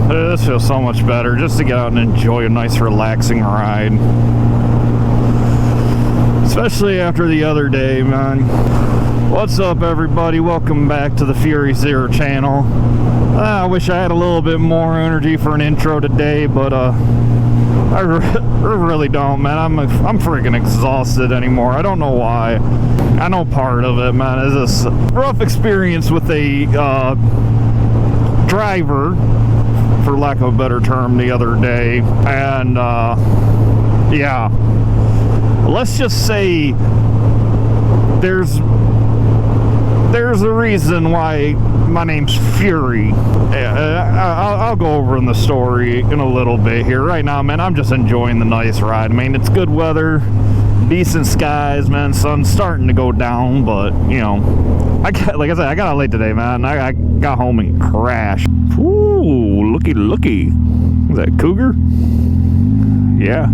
This feels so much better just to get out and enjoy a nice relaxing ride. Especially after the other day, man. What's up, everybody? Welcome back to the Fury Zero channel. I wish I had a little bit more energy for an intro today, but I really don't, man. I'm freaking exhausted anymore. I don't know why. I know part of it, man, is this rough experience with a driver, for lack of a better term, the other day. And yeah, let's just say there's a reason why my name's Fury. I'll go over in the story in a little bit here. Right now, man, I'm just enjoying the nice ride. I mean, it's good weather, decent skies, man. Sun's starting to go down, but you know, like I said, I got out late today, man. I got home and crashed. Ooh, looky. Is that Cougar? Yeah.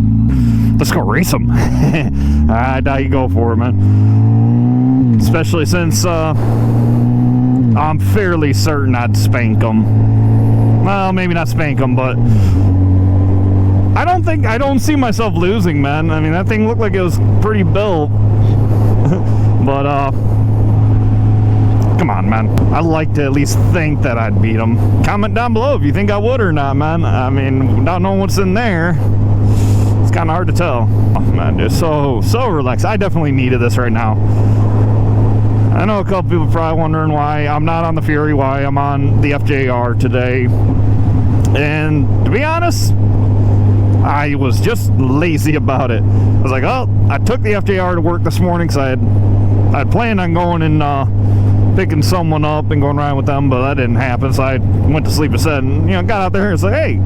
Let's go race them. I doubt you go for it, man. Especially since I'm fairly certain I'd spank them. Well, maybe not spank them, but I don't see myself losing, man. I mean, that thing looked like it was pretty built. But come on, man. I'd like to at least think that I'd beat them. Comment down below if you think I would or not, man. I mean, without knowing what's in there, it's kind of hard to tell. Oh, man, it's so relaxed. I definitely needed this right now. I know a couple people probably wondering why I'm not on the Fury, why I'm on the FJR today. And to be honest, I was just lazy about it. I was like, oh, I took the FJR to work this morning because I had planned on going and picking someone up and going around with them, but that didn't happen. So I went to sleep instead and, you know, got out there and said, hey,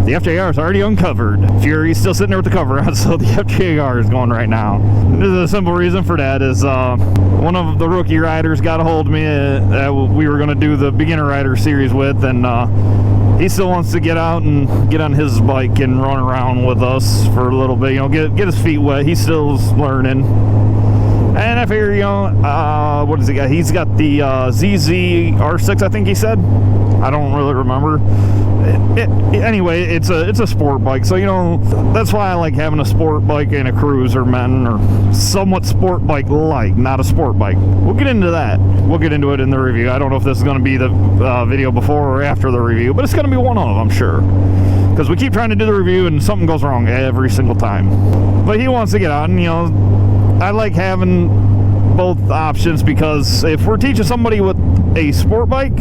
the FJR is already uncovered. Fury's still sitting there with the cover on, so the FJR is going right now. There's a simple reason for that is one of the rookie riders got a hold of me that we were going to do the beginner rider series with, and he still wants to get out and get on his bike and run around with us for a little bit, you know, get his feet wet. He still's learning. And I figure, you know, what does he got? He's got the ZZ R6, I think he said. I don't really remember. Anyway, it's a sport bike, so you know that's why I like having a sport bike and a cruiser, man, or somewhat sport bike like, not a sport bike. We'll get into that. We'll get into it in the review. I don't know if this is going to be the video before or after the review, but it's going to be one of them, I'm sure, because we keep trying to do the review and something goes wrong every single time. But he wants to get out, and you know, I like having both options, because if we're teaching somebody with a sport bike,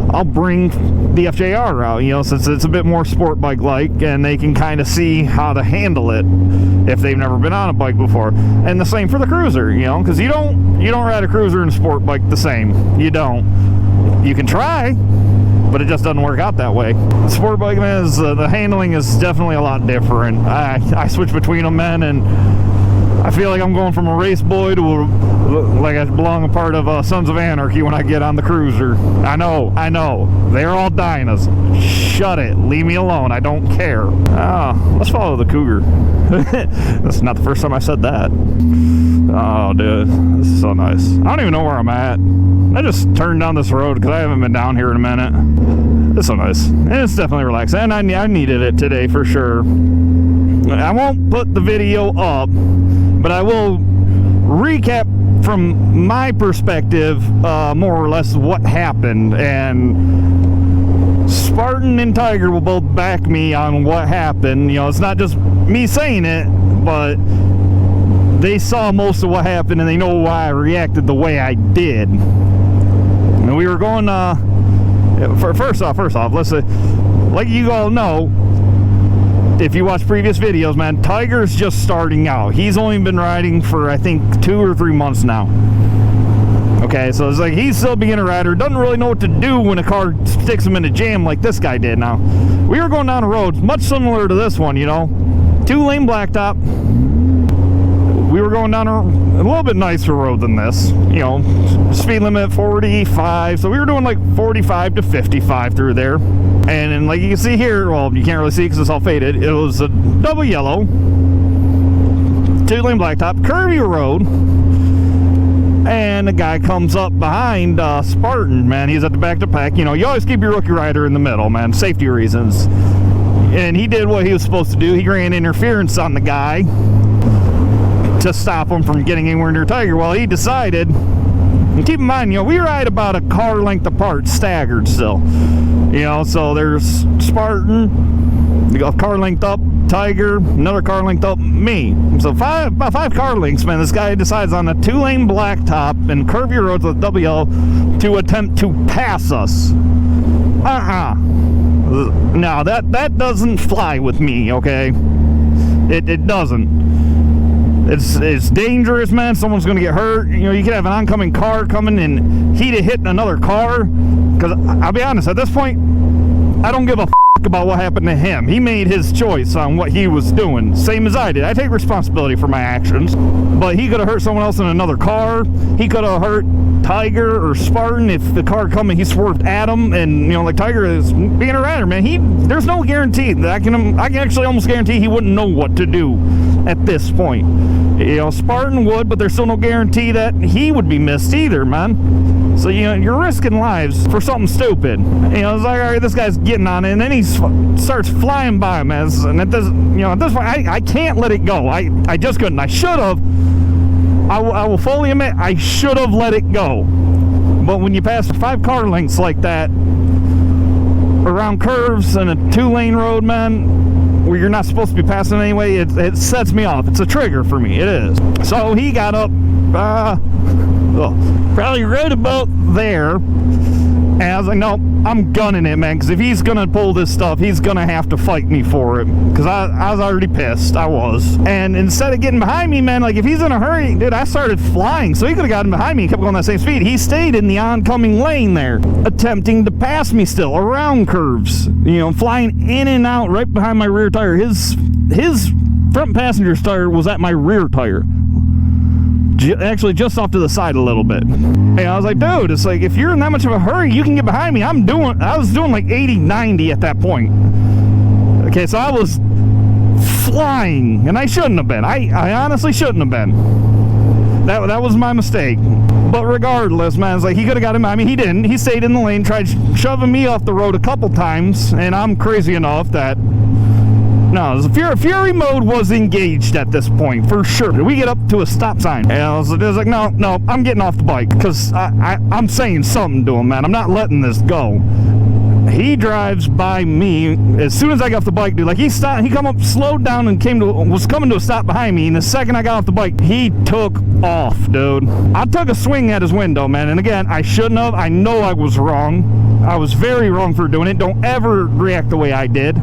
I'll bring the FJR out, you know, since it's a bit more sport bike like, and they can kind of see how to handle it if they've never been on a bike before. And the same for the cruiser, you know, because you don't ride a cruiser and a sport bike the same. You don't. You can try, but it just doesn't work out that way. The sport bike, man, is the handling is definitely a lot different. I switch between them, man, and I feel like I'm going from a race boy to like I belong a part of Sons of Anarchy when I get on the cruiser. I know. They're all Dynas. Shut it. Leave me alone. I don't care. Let's follow the Cougar. That's not the first time I said that. Oh, dude. This is so nice. I don't even know where I'm at. I just turned down this road because I haven't been down here in a minute. It's so nice. And it's definitely relaxing. And I needed it today for sure. I won't put the video up, but I will recap from my perspective more or less what happened, and Spartan and Tiger will both back me on what happened. You know, it's not just me saying it, but they saw most of what happened and they know why I reacted the way I did. And we were going first off, let's say, like you all know, if you watch previous videos, man, Tiger's just starting out. He's only been riding for, I think, 2 or 3 months now. Okay, so it's like he's still a beginner rider, doesn't really know what to do when a car sticks him in a jam like this guy did. Now, we were going down a road much similar to this one, you know, 2-lane blacktop. We were going down a little bit nicer road than this, you know, speed limit 45, so we were doing like 45 to 55 through there. And like you can see here, well, you can't really see because it's all faded, it was a double yellow, 2-lane blacktop, curvy road, And the guy comes up behind Spartan, man. He's at the back of the pack. You know, you always keep your rookie rider in the middle, man. Safety reasons. And he did what he was supposed to do. He ran interference on the guy to stop him from getting anywhere near Tiger. Well, he decided, and keep in mind, you know, we ride about a car length apart, staggered still. You know, so there's Spartan, you got car length up, Tiger, another car length up, me. So about five car lengths, man. This guy decides on a 2-lane blacktop and curvy roads with WL to attempt to pass us. No, that doesn't fly with me, okay? It doesn't. It's dangerous, man. Someone's gonna get hurt. You know, you could have an oncoming car coming and he'd have hit another car. Because I'll be honest, at this point, I don't give a about what happened to him. He made his choice on what he was doing, same as I did. I take responsibility for my actions, but he could have hurt someone else in another car. He could have hurt Tiger or Spartan if the car coming, he swerved at him, and you know, like Tiger is being a rider, man. There's no guarantee that I can actually almost guarantee he wouldn't know what to do at this point. You know, Spartan would, but there's still no guarantee that he would be missed either, man. So, you know, you're risking lives for something stupid. You know, it's like, all right, this guy's getting on it, and then he starts flying by him. And at this, you know, at this point, I can't let it go. I just couldn't. I should have. I will fully admit, I should have let it go. But when you pass 5 car lengths like that around curves and a 2-lane road, man, where you're not supposed to be passing anyway, it sets me off. It's a trigger for me. It is. So he got up, probably right about there. And I was like, no, I'm gunning it, man, because if he's going to pull this stuff, he's going to have to fight me for it, because I was already pissed. I was. And instead of getting behind me, man, like, if he's in a hurry, dude, I started flying, so he could have gotten behind me and kept going that same speed. He stayed in the oncoming lane there, attempting to pass me still, around curves, you know, flying in and out right behind my rear tire. His front passenger tire was at my rear tire. Actually just off to the side a little bit. And I was like, dude, it's like, if you're in that much of a hurry, you can get behind me. I was doing like 80, 90 at that point. Okay, so I was flying, and I shouldn't have been. I honestly shouldn't have been. That was my mistake. But regardless, man, it's like, he could have got him. I mean, he didn't. He stayed in the lane, tried shoving me off the road a couple times, and I'm crazy enough that no, Fury mode was engaged at this point, for sure. We get up to a stop sign, and I was like, no, I'm getting off the bike, because I'm saying something to him, man. I'm not letting this go. He drives by me as soon as I got off the bike, dude. Like, he stopped, he come up, slowed down, and was coming to a stop behind me, and the second I got off the bike, he took off, dude. I took a swing at his window, man, and again, I shouldn't have. I know I was wrong. I was very wrong for doing it. Don't ever react the way I did.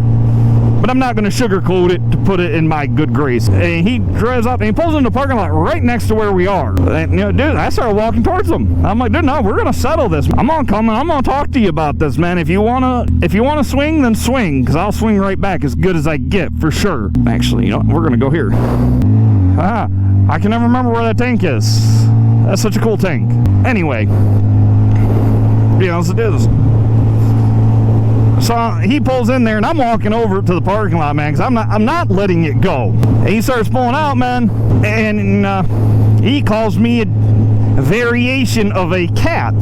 But I'm not going to sugarcoat it to put it in my good grace. And he drives up and he pulls into the parking lot right next to where we are. And, you know, dude, I started walking towards him. I'm like, dude, no, we're going to settle this. I'm going to come and I'm going to talk to you about this, man. If you want to swing, then swing, because I'll swing right back as good as I get, for sure. Actually, you know, we're going to go here. I can never remember where that tank is. That's such a cool tank. Anyway, you know, so this. So he pulls in there, and I'm walking over to the parking lot, man, because I'm not letting it go. And he starts pulling out, man, and he calls me a variation of a cat.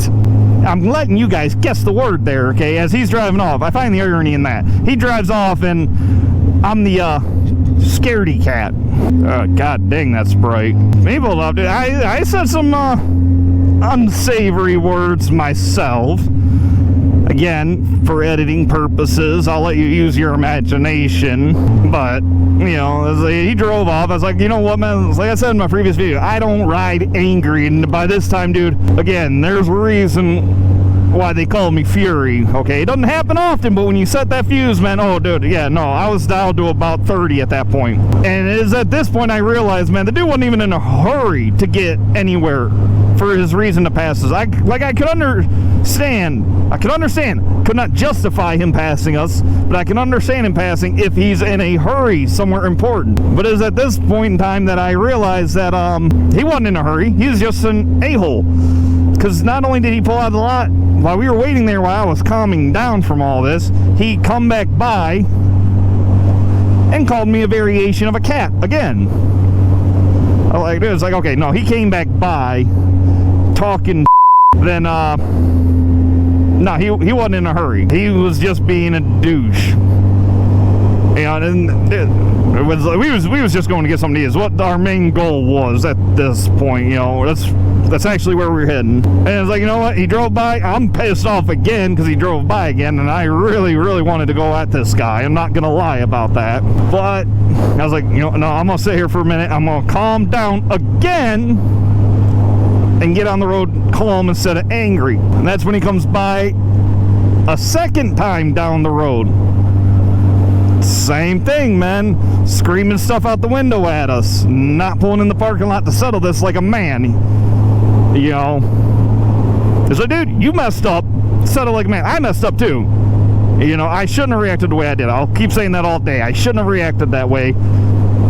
I'm letting you guys guess the word there, okay, as he's driving off. I find the irony in that. He drives off, and I'm the scaredy cat. God dang, that's bright. People loved it. I said some unsavory words myself. Again, for editing purposes, I'll let you use your imagination. But, you know, he drove off. I was like, you know what, man? Like I said in my previous video, I don't ride angry. And by this time, dude, again, there's a reason why they call me Fury, okay? It doesn't happen often, but when you set that fuse, man, oh, dude, yeah, no, I was down to about 30 at that point. And it is at this point I realized, man, the dude wasn't even in a hurry to get anywhere for his reason to pass us. I could understand, could not justify him passing us, but I can understand him passing if he's in a hurry somewhere important. But it was at this point in time that I realized that he wasn't in a hurry. He was just an a-hole. Because not only did he pull out of the lot while we were waiting there, while I was calming down from all this, he come back by and called me a variation of a cat again. I like, it was like, okay, no, he came back by talking, then no, he wasn't in a hurry. He was just being a douche. And it was, we was just going to get something to eat. Is what our main goal was at this point. You know, that's actually where we're heading. And it's like, you know what? He drove by. I'm pissed off again because he drove by again, and I really, really wanted to go at this guy. I'm not gonna lie about that. But I was like, you know, no, I'm gonna sit here for a minute. I'm gonna calm down again and get on the road calm instead of angry. And that's when he comes by a second time down the road. Same thing, man. Screaming stuff out the window at us. Not pulling in the parking lot to settle this like a man. You know. It's like, dude, you messed up. Settle like a man. I messed up too. You know, I shouldn't have reacted the way I did. I'll keep saying that all day. I shouldn't have reacted that way.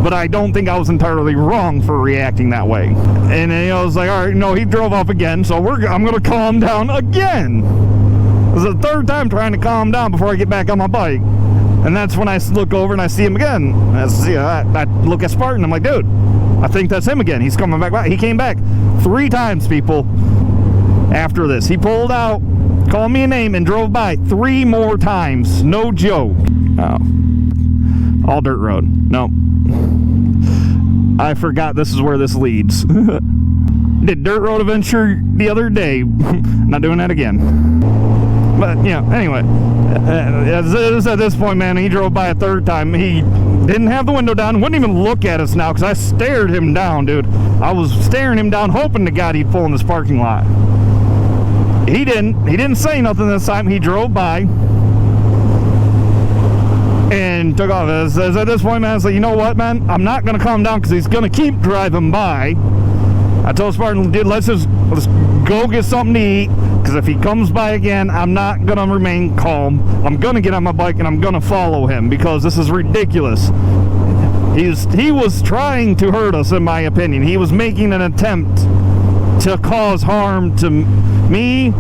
But I don't think I was entirely wrong for reacting that way. And then, you know, I was like, all right, no, he drove off again, so I'm going to calm down again. It was the third time trying to calm down before I get back on my bike. And that's when I look over and I see him again. I look at Spartan. I'm like, dude, I think that's him again. He's coming back by. He came back 3 times, people, after this. He pulled out, called me a name, and drove by 3 more times. No joke. Oh. All dirt road. No. I forgot this is where this leads. Did dirt road adventure the other day. Not doing that again. But, you know, anyway, at this point, man, he drove by a 3rd time. He didn't have the window down, wouldn't even look at us now, because I stared him down, dude. I was staring him down, hoping to God he'd pull in this parking lot. He didn't say nothing this time. He drove by and took off. At this point, man, I was like, you know what, man? I'm not going to calm down because he's going to keep driving by. I told Spartan, dude, let's go get something to eat. Because if he comes by again, I'm not going to remain calm. I'm going to get on my bike and I'm going to follow him because this is ridiculous. He was trying to hurt us, in my opinion. He was making an attempt to cause harm to me,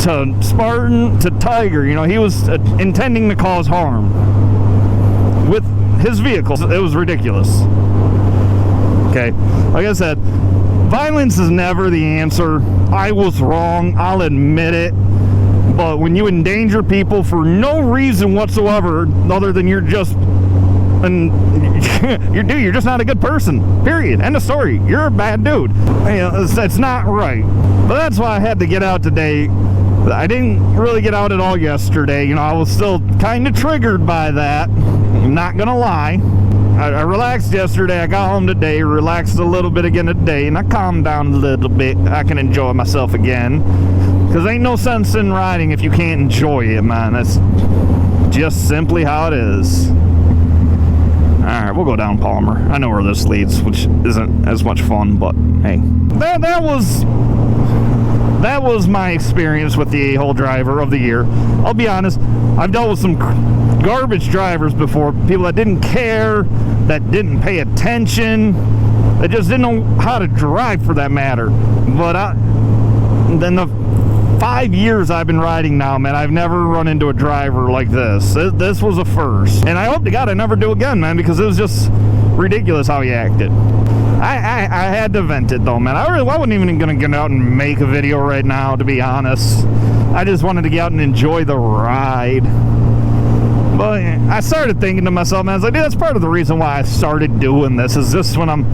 to Spartan, to Tiger. You know, he was intending to cause harm with his vehicle. It was ridiculous. Okay, like I said, violence is never the answer. I was wrong, I'll admit it. But when you endanger people for no reason whatsoever, other than you're just you're just not a good person. Period. End of story. You're a bad dude. You know, that's not right. But that's why I had to get out today. I didn't really get out at all yesterday. You know, I was still kind of triggered by that. I'm not gonna lie. I relaxed yesterday. I got home today, relaxed a little bit again today, and I calmed down a little bit. I can enjoy myself again. Because ain't no sense in riding if you can't enjoy it, man. That's just simply how it is. Alright, we'll go down Palmer. I know where this leads, which isn't as much fun, but hey. That was my experience with the a-hole driver of the year. I'll be honest, I've dealt with some garbage drivers before, people that didn't care, that didn't pay attention, that just didn't know how to drive for that matter. But then the 5 years I've been riding now, man, I've never run into a driver like this. This was a first. And I hope to God I never do again, man, because it was just ridiculous how he acted. I had to vent it though, man. I wasn't even gonna get out and make a video right now, to be honest. I just wanted to get out and enjoy the ride. But I started thinking to myself, man, I was like, dude, that's part of the reason why I started doing this, is just when I'm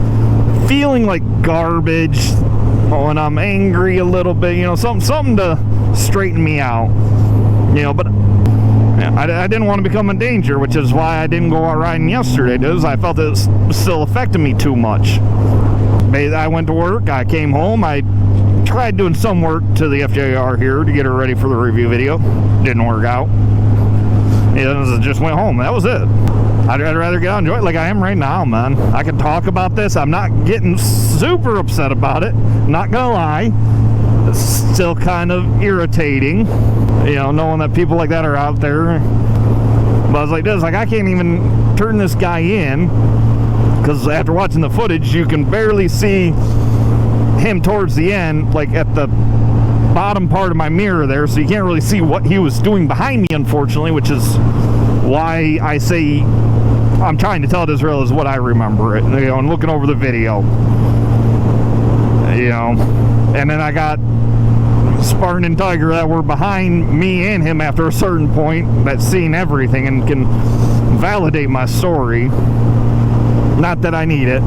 feeling like garbage, when I'm angry a little bit, you know, something to straighten me out, you know. But I didn't want to become a danger, which is why I didn't go out riding yesterday, because I felt it was still affecting me too much. I went to work, I came home, I tried doing some work to the FJR here to get her ready for the review video. Didn't work out. It just went home. That was it. I'd rather get out and enjoy it like I am right now, man. I can talk about this. I'm not getting super upset about it. Not gonna lie. It's still kind of irritating, you know, knowing that people like that are out there. But I was like this, like I can't even turn this guy in, because after watching the footage, you can barely see him towards the end, like at the bottom part of my mirror there, so you can't really see what he was doing behind me, unfortunately, which is why I say I'm trying to tell it as real as what I remember it, you know, and looking over the video, you know. And then I got Spartan and Tiger that were behind me and him after a certain point that's seen everything and can validate my story. Not that I need it.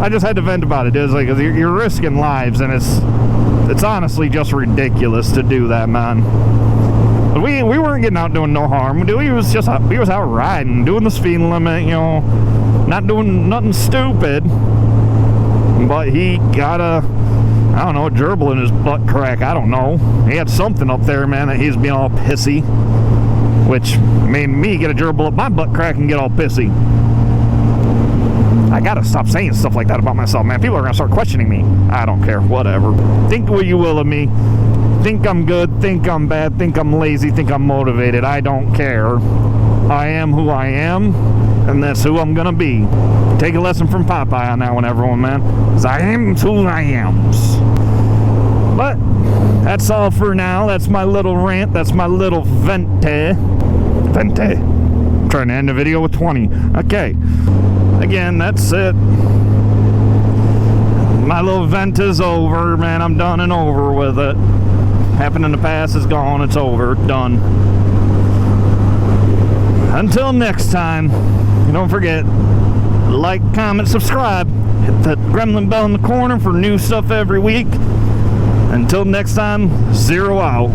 I just had to vent about it. It's like you're risking lives, and it's honestly just ridiculous to do that, man. But we weren't getting out doing no harm. He was out riding, doing the speed limit, you know, not doing nothing stupid. But he got a gerbil in his butt crack. I don't know. He had something up there, man, that he's being all pissy. Which made me get a gerbil up my butt crack and get all pissy. I gotta stop saying stuff like that about myself, man. People are gonna start questioning me. I don't care. Whatever. Think what you will of me. Think I'm good. Think I'm bad. Think I'm lazy. Think I'm motivated. I don't care. I am who I am, and that's who I'm gonna be. Take a lesson from Popeye on that one, everyone, man. Because I am who I am. But that's all for now. That's my little rant. That's my little vente. I'm trying to end the video with 20. Okay. Again, that's it. My little vent is over, man. I'm done and over with it. Happened in the past is gone. It's over. Done. Until next time, don't forget, like, comment, subscribe. Hit that gremlin bell in the corner for new stuff every week. Until next time, 0 out.